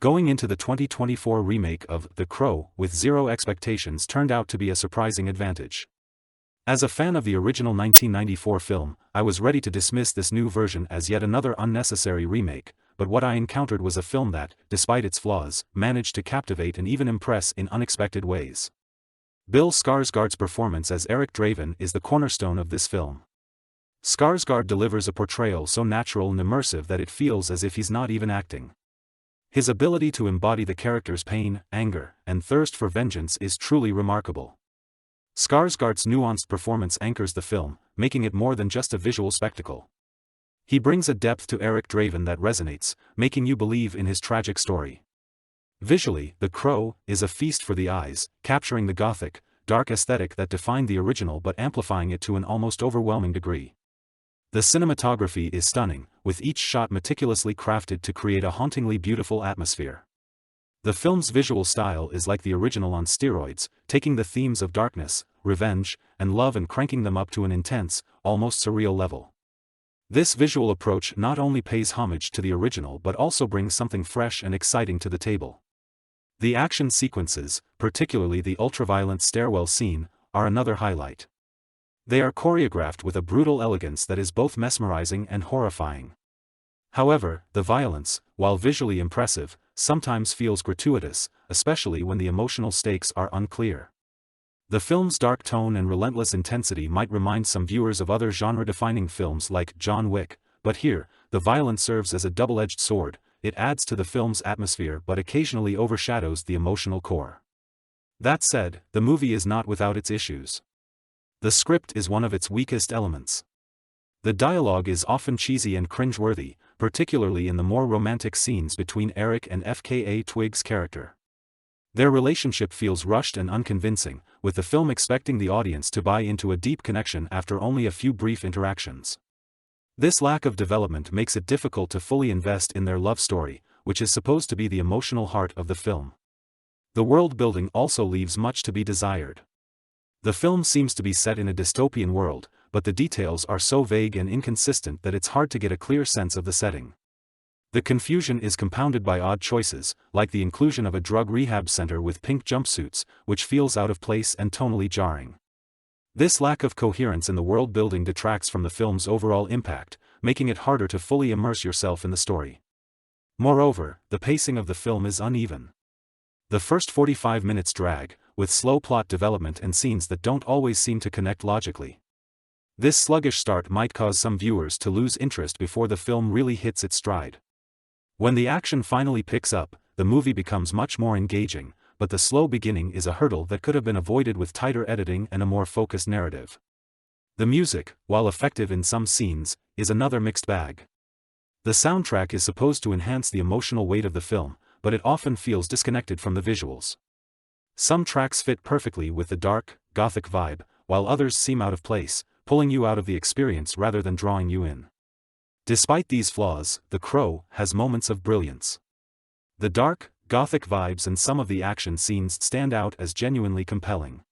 Going into the 2024 remake of The Crow with zero expectations turned out to be a surprising advantage. As a fan of the original 1994 film, I was ready to dismiss this new version as yet another unnecessary remake, but what I encountered was a film that, despite its flaws, managed to captivate and even impress in unexpected ways. Bill Skarsgård's performance as Eric Draven is the cornerstone of this film. Skarsgård delivers a portrayal so natural and immersive that it feels as if he's not even acting. His ability to embody the character's pain, anger, and thirst for vengeance is truly remarkable. Skarsgård's nuanced performance anchors the film, making it more than just a visual spectacle. He brings a depth to Eric Draven that resonates, making you believe in his tragic story. Visually, The Crow is a feast for the eyes, capturing the gothic, dark aesthetic that defined the original but amplifying it to an almost overwhelming degree. The cinematography is stunning, with each shot meticulously crafted to create a hauntingly beautiful atmosphere. The film's visual style is like the original on steroids, taking the themes of darkness, revenge, and love and cranking them up to an intense, almost surreal level. This visual approach not only pays homage to the original but also brings something fresh and exciting to the table. The action sequences, particularly the ultra-violent stairwell scene, are another highlight. They are choreographed with a brutal elegance that is both mesmerizing and horrifying. However, the violence, while visually impressive, sometimes feels gratuitous, especially when the emotional stakes are unclear. The film's dark tone and relentless intensity might remind some viewers of other genre-defining films like John Wick, but here, the violence serves as a double-edged sword. It adds to the film's atmosphere but occasionally overshadows the emotional core. That said, the movie is not without its issues. The script is one of its weakest elements. The dialogue is often cheesy and cringeworthy, particularly in the more romantic scenes between Eric and FKA Twig's character. Their relationship feels rushed and unconvincing, with the film expecting the audience to buy into a deep connection after only a few brief interactions. This lack of development makes it difficult to fully invest in their love story, which is supposed to be the emotional heart of the film. The world building also leaves much to be desired. The film seems to be set in a dystopian world, but the details are so vague and inconsistent that it's hard to get a clear sense of the setting. The confusion is compounded by odd choices, like the inclusion of a drug rehab center with pink jumpsuits, which feels out of place and tonally jarring. This lack of coherence in the world building detracts from the film's overall impact, making it harder to fully immerse yourself in the story. Moreover, the pacing of the film is uneven. The first 45 minutes drag, with slow plot development and scenes that don't always seem to connect logically. This sluggish start might cause some viewers to lose interest before the film really hits its stride. When the action finally picks up, the movie becomes much more engaging, but the slow beginning is a hurdle that could have been avoided with tighter editing and a more focused narrative. The music, while effective in some scenes, is another mixed bag. The soundtrack is supposed to enhance the emotional weight of the film, but it often feels disconnected from the visuals. Some tracks fit perfectly with the dark, gothic vibe, while others seem out of place, pulling you out of the experience rather than drawing you in. Despite these flaws, The Crow has moments of brilliance. The dark, gothic vibes and some of the action scenes stand out as genuinely compelling.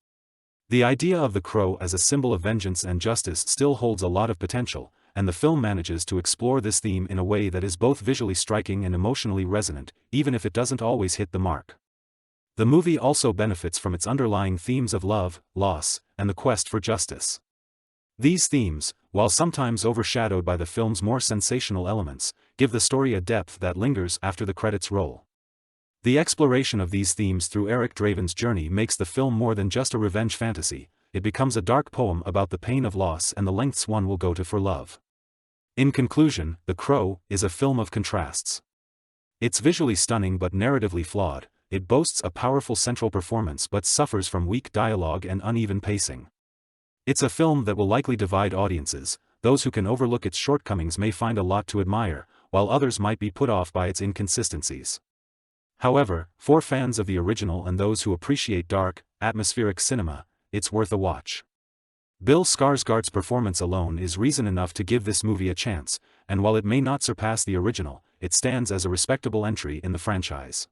The idea of the crow as a symbol of vengeance and justice still holds a lot of potential, and the film manages to explore this theme in a way that is both visually striking and emotionally resonant, even if it doesn't always hit the mark. The movie also benefits from its underlying themes of love, loss, and the quest for justice. These themes, while sometimes overshadowed by the film's more sensational elements, give the story a depth that lingers after the credits roll. The exploration of these themes through Eric Draven's journey makes the film more than just a revenge fantasy. It becomes a dark poem about the pain of loss and the lengths one will go to for love. In conclusion, The Crow is a film of contrasts. It's visually stunning but narratively flawed. It boasts a powerful central performance but suffers from weak dialogue and uneven pacing. It's a film that will likely divide audiences. Those who can overlook its shortcomings may find a lot to admire, while others might be put off by its inconsistencies. However, for fans of the original and those who appreciate dark, atmospheric cinema, it's worth a watch. Bill Skarsgård's performance alone is reason enough to give this movie a chance, and while it may not surpass the original, it stands as a respectable entry in the franchise.